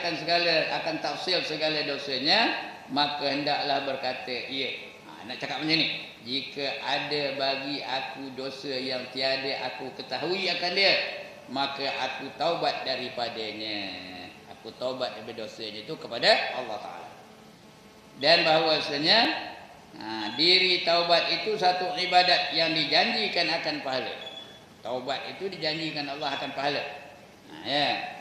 Speaker 1: akan tafsil segala dosanya, maka hendaklah berkata ia. Nak cakap macam ni, jika ada bagi aku dosa yang tiada aku ketahui akan dia, maka aku taubat daripadanya. Aku taubat daripada dosanya itu kepada Allah Ta'ala. Dan bahawasanya diri taubat itu satu ibadat yang dijanjikan akan pahala. Taubat itu dijanjikan Allah akan pahala. Ya.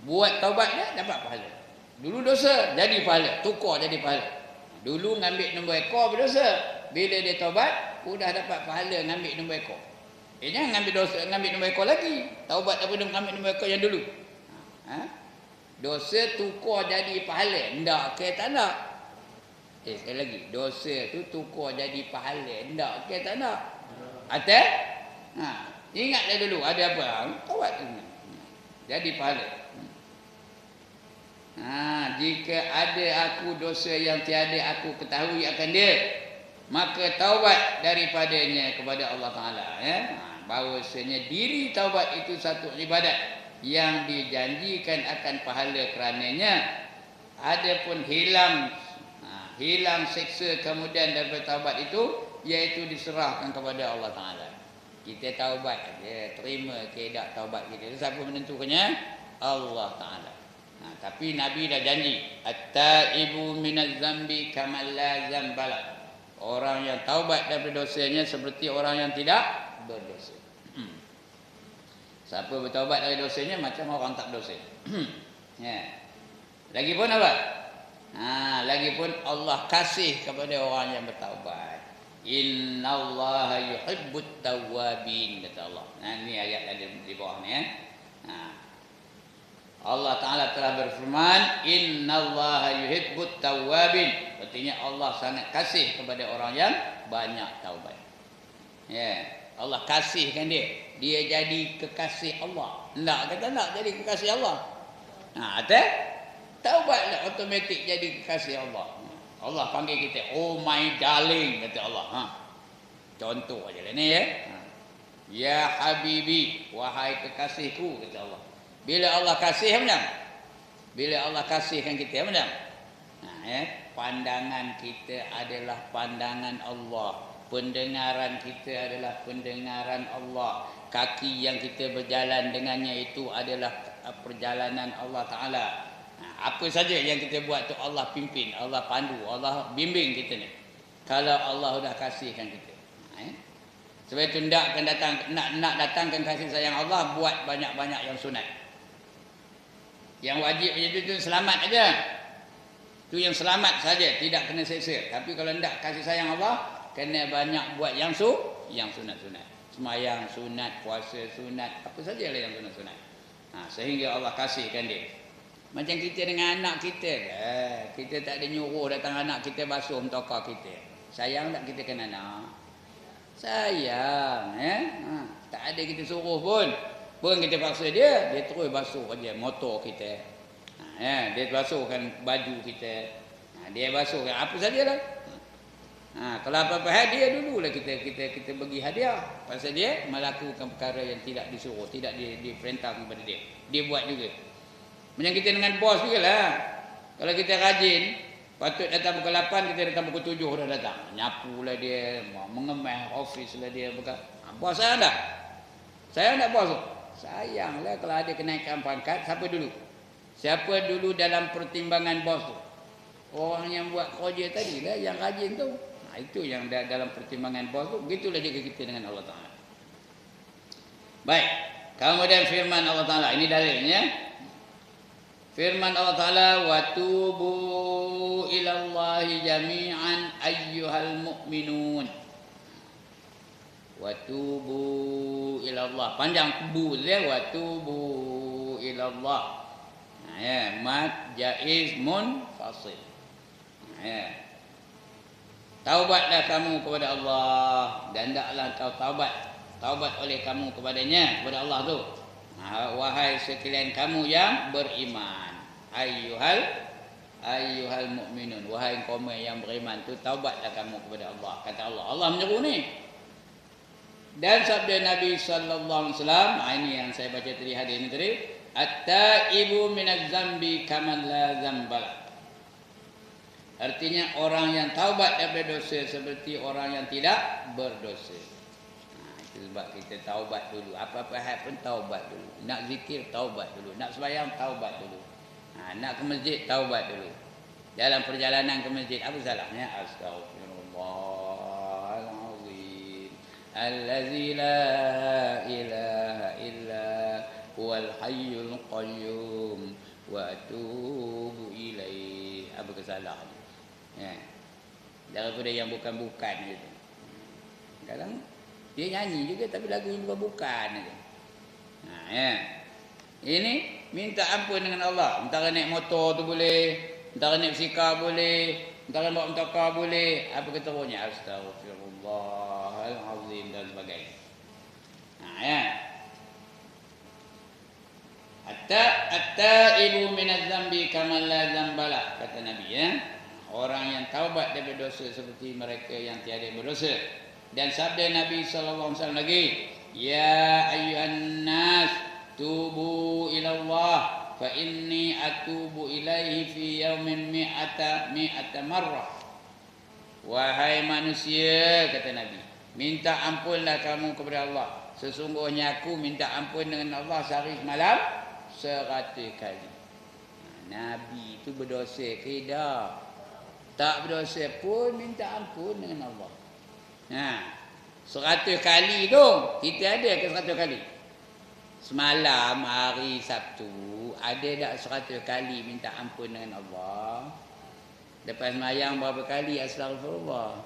Speaker 1: Buat taubatnya dapat pahala. Dulu dosa jadi pahala, tukar jadi pahala. Dulu ngambil nombor ekor berdosa, bila dia taubat sudah dapat pahala ngambil nombor ekor. Jangan ngambil nombor ekor lagi. Taubat apa ngambil nombor ekor yang dulu. Dosa tukar jadi pahala. Ndak ke tak nak? Sekali lagi, dosa tu tukar jadi pahala. Ndak ke tak nak? Atau? Ingatlah dulu ada apa? Taubat tu. Jadi pahala. Jika ada aku dosa yang tiada aku ketahui akan dia, maka taubat daripadanya kepada Allah Ta'ala. Bahawasanya diri taubat itu satu ibadat yang dijanjikan akan pahala kerananya. Adapun hilang siksa kemudian daripada taubat itu, iaitu diserahkan kepada Allah Ta'ala. Kita taubat, dia terima ke tak taubat kita. Siapa menentukannya? Allah Ta'ala. Tapi Nabi dah janji, at-taibu minaz zambi kamal la zambala. Orang yang taubat daripada dosanya seperti orang yang tidak berdosa. Siapa bertaubat dari dosanya macam orang tak berdosa. Lagipun apa? Lagipun Allah kasih kepada orang yang bertaubat. Innallaha yuhibbut tawwabin, kata Allah. Ini ayat ada di bawah ni. Allah Ta'ala telah berfirman, innallaha yuhibbut tawwabin. Artinya Allah sangat kasih kepada orang yang banyak taubat. Allah kasihkan dia. Dia jadi kekasih Allah. Nak kata nak jadi kekasih Allah. Taubatlah automatik jadi kekasih Allah. Allah panggil kita, oh my darling, kata Allah. Contoh aja lah ni ya. Ya habibi, wahai kekasihku, kata Allah. Bila Allah kasih macam? Bila Allah kasihkan kita macam? Pandangan kita adalah pandangan Allah. Pendengaran kita adalah pendengaran Allah. Kaki yang kita berjalan dengannya itu adalah perjalanan Allah Ta'ala. Apa saja yang kita buat tu Allah pimpin, Allah pandu, Allah bimbing kita ni. Kalau Allah sudah kasihkan kita. Sebab itu nak datangkan kasih sayang Allah, buat banyak-banyak yang sunat. Yang wajib itu selamat aja. Itu yang selamat saja, tidak kena seksa. Tapi kalau tidak kasih sayang Allah, kena banyak buat yang sunat-sunat. Semayang sunat, puasa sunat, apa sajalah yang sunat-sunat. Sehingga Allah kasihkan dia. Macam kita dengan anak kita, kita tak ada nyuruh datang anak kita basuh mentokar kita. Sayang tak kita kena anak? Sayang, tak ada kita suruh pun. Pun kita paksa dia terus basuh aja motor kita. Dia basuhkan baju kita. Dia basuhkan apa sajalah. Kalau apa-apa hadiah dululah kita bagi hadiah. Pasal dia melakukan perkara yang tidak disuruh, tidak diperintahkan kepada dia. Dia buat juga. Macam kita dengan bos juga lah. Kalau kita rajin, Patut datang pukul 8, kita datang pukul 7 dah datang. Nyapu lah dia, mengemeh office lah dia. Bos saya tak? Saya tak bos. Sayanglah kalau ada kenaikan pangkat, siapa dulu? Siapa dulu dalam pertimbangan bos tu? Orang yang buat kerja tadi lah, yang rajin tu. Itu yang dalam pertimbangan bos tu. Begitulah juga kita dengan Allah Ta'ala. Baik. Kemudian firman Allah Ta'ala. Ini dalilnya. Firman Allah Ta'ala. وَتُوبُوا إِلَى اللَّهِ جَمِيعًا أَيُّهَا الْمُؤْمِنُونَ وَتُوبُوا إِلَى اللَّهِ. Panjang bu dia. وَتُوبُوا إِلَى اللَّهِ. Ya, mad jaiz munfasil. Ya. Taubatlah kamu kepada Allah dan hendaklah kau taubat oleh kamu kepadanya, kepada Allah tu. Wahai sekalian kamu yang beriman, ayyuhal mu'minun, wahai kaum yang beriman tu, taubatlah kamu kepada Allah. Kata Allah, Allah menyeru ni. Dan sabda Nabi sallallahu alaihi wasallam, ini yang saya baca tadi hadis ini tadi, at-taibu minaz zambi kaman la zambala. Artinya orang yang taubat daripada dosa seperti orang yang tidak berdosa. Itu sebab kita taubat dulu. Apa-apa hal pun taubat dulu. Nak zikir taubat dulu. Nak sembahyang taubat dulu. Nak ke masjid taubat dulu. Dalam perjalanan ke masjid apa salahnya? Astaghfirullahalazim. Allazi la ilaha illa huwal hayyul qayyum wa atubu ilaih. Apa kesalahan? Ya. Daripada yang bukan-bukan gitu. Kadang dia nyanyi juga tapi lagu yang bukan-bukan gitu. Ya. Ini minta ampun dengan Allah. Entah naik motor tu boleh, entah naik basikal boleh, entah bawa motor boleh. Apa kata orangnya? Astaghfirullahalazim dan sebagainya. Ya. At-taibu minaz zambi kaman la zambala, kata Nabi ya. Orang yang taubat daripada dosa seperti mereka yang tiada berdosa. Dan sabda Nabi sallallahu alaihi wasallam lagi, ya ayyuhan nas tubu ila Allah fa inni atubu ilaihi fi yaumin mi'ata marrah. Wahai manusia, kata Nabi, minta ampunlah kamu kepada Allah. Sesungguhnya aku minta ampun dengan Allah sehari semalam 100 kali. Nabi itu berdosa ke tidak? Tak berdosa pun minta ampun dengan Allah. 100 kali tu. Kita ada ke 100 kali? Semalam hari Sabtu ada tak 100 kali minta ampun dengan Allah? Lepas sembahyang berapa kali astagfirullah?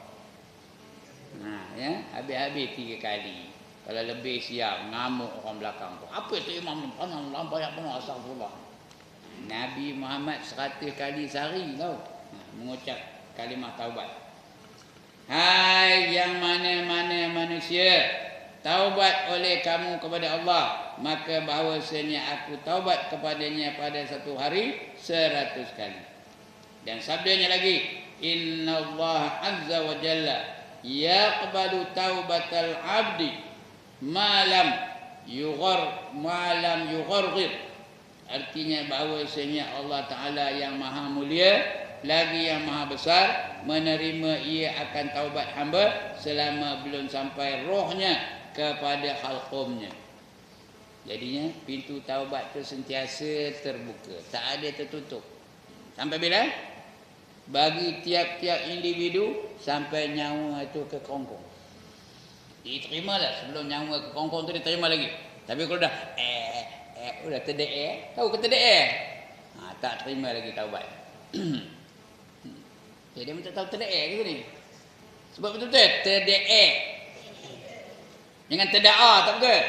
Speaker 1: Ya, habis-habis 3 kali. Kalau lebih siap ngamuk orang belakang tu. Apa tu imam ni? Banyak penuh astagfirullah. Nabi Muhammad 100 kali sehari tau mengucap kalimah taubat. Hai yang mana-mana manusia, taubat oleh kamu kepada Allah, maka bahawasanya aku taubat kepadanya pada satu hari 100 kali. Dan sabdanya lagi, innallaha azza wa jalla yaqbalu taubatal abdi malam yugharghir. Artinya bahawasanya Allah Ta'ala yang maha mulia lagi yang maha besar menerima ia akan taubat hamba selama belum sampai rohnya kepada halqumnya. Jadinya pintu taubat itu sentiasa terbuka, tak ada tertutup. Sampai bila? Bagi tiap-tiap individu sampai nyawa itu ke kerongkong. Diterimalah sebelum nyawa ke kerongkong tu diterima lagi. Tapi kalau dah udah terde'e, tahu ke terde'e? Tak terima lagi taubat. Jadi dia minta tahu terde'e ke ni? Sebab betul-betul terde'e. Jangan terda'a, tak betul.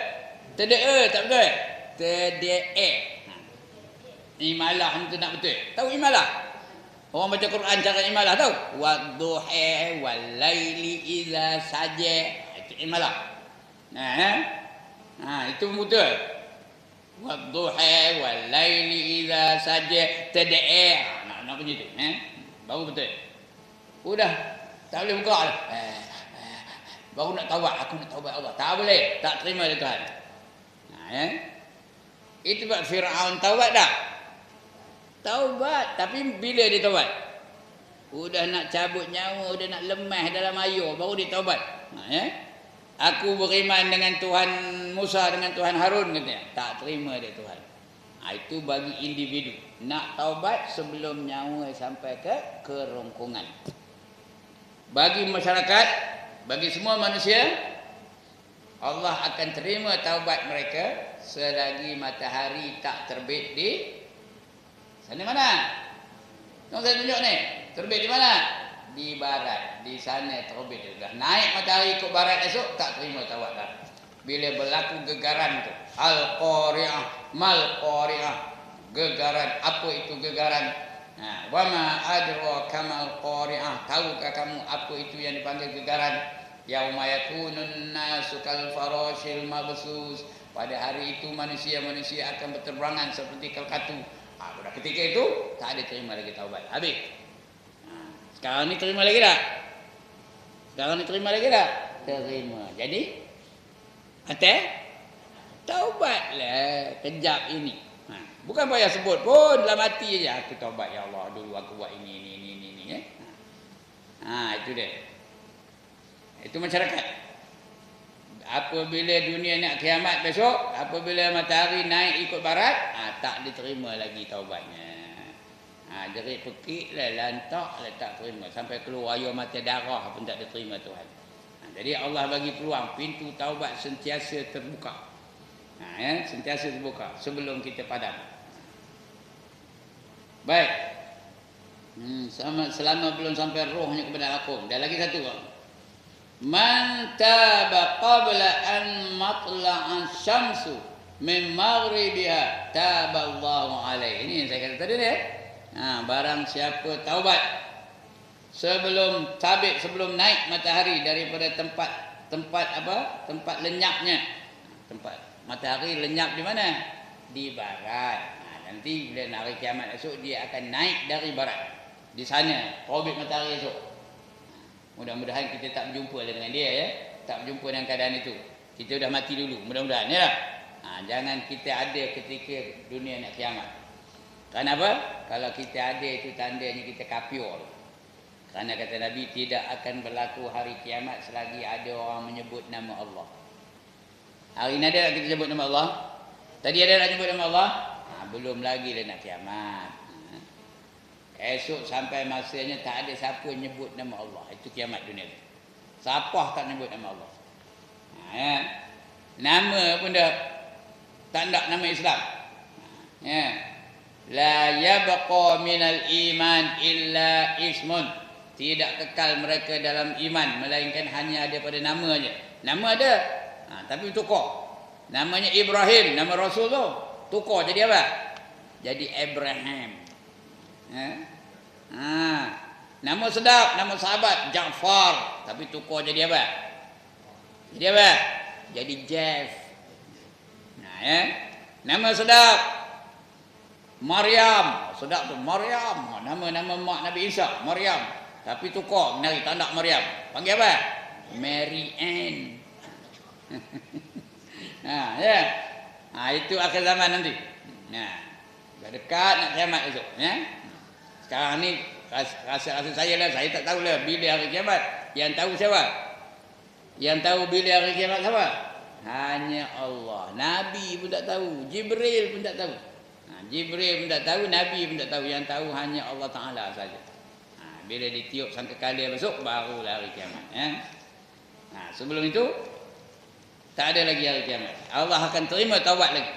Speaker 1: Terde'e, tak betul. Terde'e. Imalah itu nak betul. Tahu imalah? Orang baca Quran cara imalah tahu? Wadduha wal laili idza saja. Itu imalah. Itu betul. Wadduha wal laili idza saja terde'e. Nak begitu, baru betul. Udah tak boleh buka dah. Baru nak taubat, aku nak taubat Allah. Tak boleh, tak terima oleh Tuhan. Itu buat Firaun taubat dah. Taubat, tapi bila dia taubat? Udah nak cabut nyawa, udah nak lemah dalam air, baru dia taubat. Ya? Aku beriman dengan Tuhan Musa, dengan Tuhan Harun, katanya. Tak terima dia Tuhan. Itu bagi individu. Nak taubat sebelum nyawa sampai ke kerongkongan. Bagi masyarakat, bagi semua manusia, Allah akan terima taubat mereka selagi matahari tak terbit di sana mana? Tengok saya tunjuk ni. Terbit di mana? Di barat. Di sana terbit. Dah naik matahari ke barat esok, tak terima taubat dah. Bila berlaku gegaran tu, al-qari'ah, mal-qari'ah, gegaran. Apa itu gegaran? Wa ma adraka mal qari'ah. Tahukah kamu apa itu yang dipanggil gegaran? Yauma yakunun nasu kal farashil mabsus. Pada hari itu manusia-manusia akan berterbangan seperti kalkatu. Pada ketika itu tak ada terima lagi taubat. Habis. Sekarang ni terima lagi tak? Sekarang ni terima lagi tak? Terima. Jadi taubatlah kejap ini. Bukan payah sebut pun, dalam hati aja aku taubat ya Allah, dulu aku buat ini ya. Itu dia. Itu masyarakat. Apabila dunia nak kiamat besok, apabila matahari naik ikut barat, tak diterima lagi taubatnya. Jerit pekik lah, lantak lah, tak terima. Sampai keluar air mata darah pun tak diterima Tuhan. Jadi Allah bagi peluang, pintu taubat sentiasa terbuka. Sentiasa terbuka sebelum kita padam. Baik. Selama belum sampai rohnya kepada akum. Dan lagi satu. Man taba qabla an matla'a syamsu min maghribiha taballahu alaihi. Ini yang saya kata tadi ni. Barang siapa taubat sebelum tabik, sebelum naik matahari daripada tempat lenyapnya. Tempat matahari lenyap di mana? Di barat. Nanti bila hari kiamat esok dia akan naik dari barat. Di sana orbit matahari esok. Mudah-mudahan kita tak berjumpa dengan dia ya. Tak berjumpa dengan keadaan itu. Kita dah mati dulu, mudah-mudahan ya lah. Jangan kita ada ketika dunia nak kiamat. Kenapa? Kalau kita ada itu tandanya kita kafir. Kerana kata Nabi, tidak akan berlaku hari kiamat selagi ada orang menyebut nama Allah. Hari ini ada tak kita sebut nama Allah? Tadi ada nak sebut nama Allah? Belum lagi dah nak kiamat. Esok sampai masanya tak ada siapa nyebut nama Allah. Itu kiamat dunia. Siapa tak nyebut nama Allah? Nama pun dah tak nak nama Islam. La yabqa minal iman illa ismun. Tidak kekal mereka dalam iman, melainkan hanya ada pada nama aja. Nama ada, tapi tukar. Namanya Ibrahim, nama Rasul tu. Tukar jadi apa? Jadi Abraham. Nama sedap, nama sahabat Ja'far, tapi tukar jadi apa? Jadi apa? Jadi Jeff. Nama sedap Maryam, sedap tu Maryam. Nama-nama mak Nabi Isa, Maryam. Tapi tukar, menarik tanda Maryam. Panggil apa? Mary Ann. Itu akhir zaman nanti. Dah dekat nak kiamat esok. Sekarang ni rasa saya lah, saya tak tahulah bila hari kiamat. Yang tahu siapa? Yang tahu bila hari kiamat siapa? Hanya Allah. Nabi pun tak tahu, Jibril pun tak tahu. Jibril pun tak tahu, Nabi pun tak tahu. Yang tahu hanya Allah Ta'ala saja. Bila ditiup sangkakala besok, barulah hari kiamat. Sebelum itu tak ada lagi hari kiamat. Allah akan terima taubat lagi.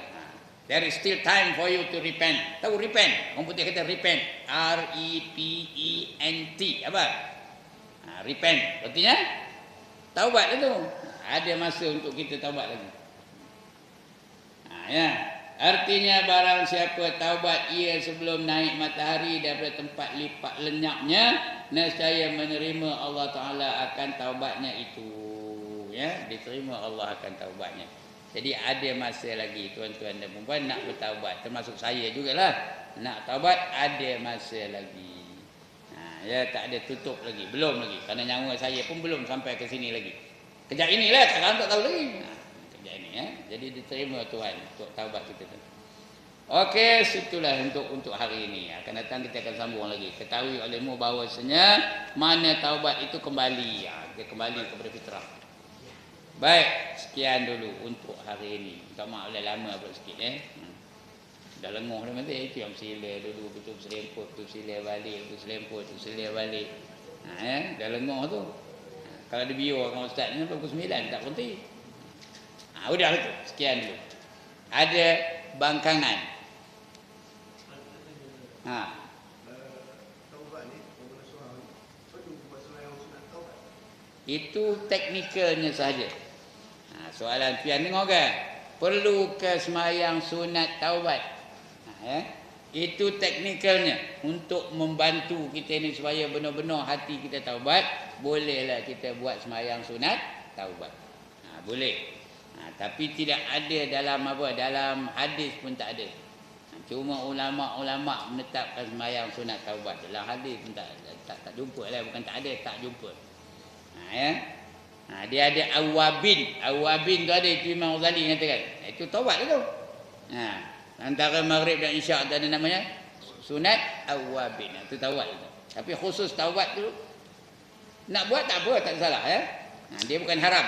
Speaker 1: There is still time for you to repent. Tahu repent? Orang putih kata repent. R-E-P-E-N-T. Apa? Repent. Artinya taubat itu. Ada masa untuk kita taubat lagi. Artinya barang siapa taubat ia sebelum naik matahari daripada tempat lipat lenyapnya, nescaya menerima Allah Ta'ala akan taubatnya itu. Diterima Allah akan taubatnya. Jadi ada masa lagi tuan-tuan dan puan nak bertaubat. Termasuk saya jugalah. Nak taubat ada masa lagi. Tak ada tutup lagi. Belum lagi. Kerana nyawa saya pun belum sampai ke sini lagi. Kejap inilah. Sekarang tak tahu lagi. Kejap ini. Jadi diterima Tuhan untuk taubat kita tu. Okey, situlah untuk hari ini. Akan datang kita akan sambung lagi. Ketahui olehmu bahawasanya mana taubat itu kembali. Dia kembali kepada fitrah. Baik, sekian dulu untuk hari ini. Minta maaf lama pula sikit Dah lenguh dah mesti itu yang sila dulu betul selemput, tu sila balik, tu selemput, tu sila balik. Dah lenguh tu. Kalau ada biar dengan ustaz ni pukul 9 tak berhenti. Udah tu. Sekian dulu. Ada bangkangan. Itu teknikalnya sahaja. Soalan pian dengar kan? Perlukah sembahyang sunat taubat? Itu teknikalnya untuk membantu kita ni supaya benar-benar hati kita taubat. Bolehlah kita buat sembahyang sunat taubat. Boleh. Tapi tidak ada dalam dalam hadis pun tak ada. Cuma ulama-ulama menetapkan sembahyang sunat taubat. Dalam hadis pun tak jumpa lah, bukan tak ada, tak jumpa. Dia ada awabin. Awabin tu ada, itu Imam Ghazali katakan. Itu taubat tu. Antara maghrib dan isyak ada namanya sunat awabin. Itu taubat tu. Tapi khusus taubat tu nak buat tak apa, tak salah dia bukan haram.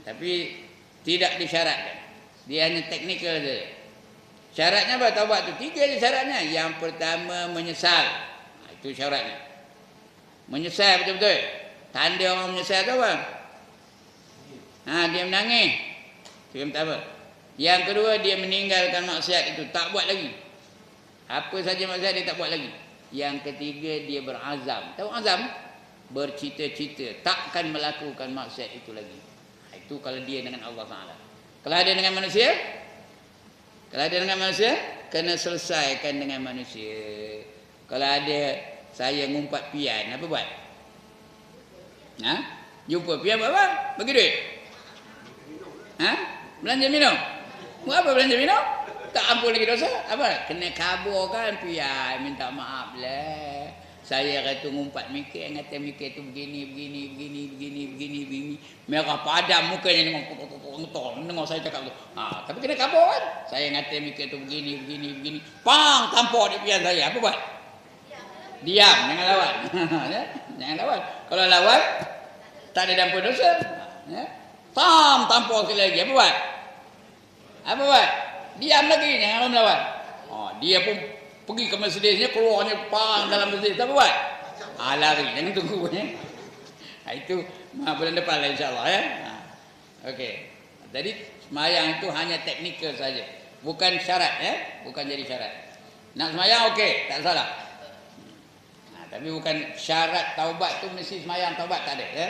Speaker 1: Tapi tidak disyaratkan. Dia hanya teknikal saja. Syaratnya apa taubat tu? 3 je syaratnya. Yang pertama menyesal. Itu syaratnya. Menyesal betul-betul. Tanda orang menyesal tu apa? Dia menangis. Itu yang pertama. Yang kedua, dia meninggalkan maksiat itu. Tak buat lagi. Apa saja maksiat dia tak buat lagi. Yang ketiga, dia berazam. Tahu azam? Bercita-cita. Takkan melakukan maksiat itu lagi. Itu kalau dia dengan Allah Ta'ala. Kalau ada dengan manusia? Kalau ada dengan manusia, kena selesaikan dengan manusia. Kalau ada saya ngumpat pian, apa buat? Jumpa pian buat apa? Bagi duit? Belanja minum? Buat apa belanja minum? Tak ampun lagi dosa? Apa? Kena kaburkan pian, minta maaf lah. Saya kata ngumpat mikir, kata mikir tu begini. Merah padam mukanya dengar saya cakap tu. Tapi kena kabur kan? Saya kata mikir tu begini. Pang, tampuk di pian saya. Apa buat? Diam, jangan lawan. Jangan lawan. Kalau lawan, tak ada dampu dosa. Tampuk sekali lagi. Apa buat? Apa buat? Diam lagi, jangan melawan. Dia pun pergi ke masjidnya, keluarnya pang dalam masjid. Apa buat? Lari, jangan tunggu. Itu bulan depan lah insyaAllah Okey. Jadi sembahyang itu hanya teknikal saja, bukan syarat bukan jadi syarat. Nak sembahyang okey, tak salah. Tapi bukan syarat taubat tu mesti sembahyang taubat, tak ada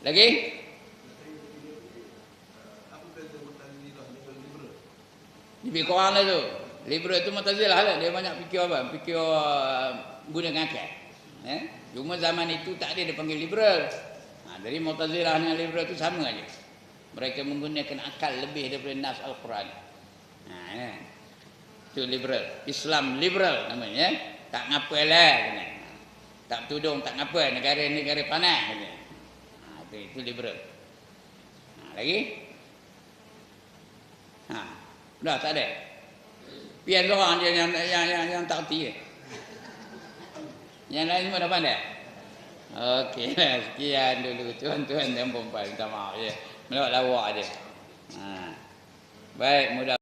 Speaker 1: Lagi? Lebih kurang lah tu. Liberal itu Mu'tazilah lah. Dia banyak fikir apa? Fikir gunakan akal. Cuma zaman itu tak ada dia panggil liberal. Dari Mu'tazilah dengan liberal itu sama aja. Mereka menggunakan akal lebih daripada nas Al-Quran. Itu liberal. Islam liberal namanya. Tak ngapa lah. Tak tudung, tak ngapa. Negara-negara panas. Itu liberal. Lagi? Dah tak ada. Pian orang dia yang tak erti. Yang lain semua dah pandai. Okeylah, sekian dulu tuan-tuan dan puan-puan. Minta maaf je. Melawak-lawak je. Baik, mudah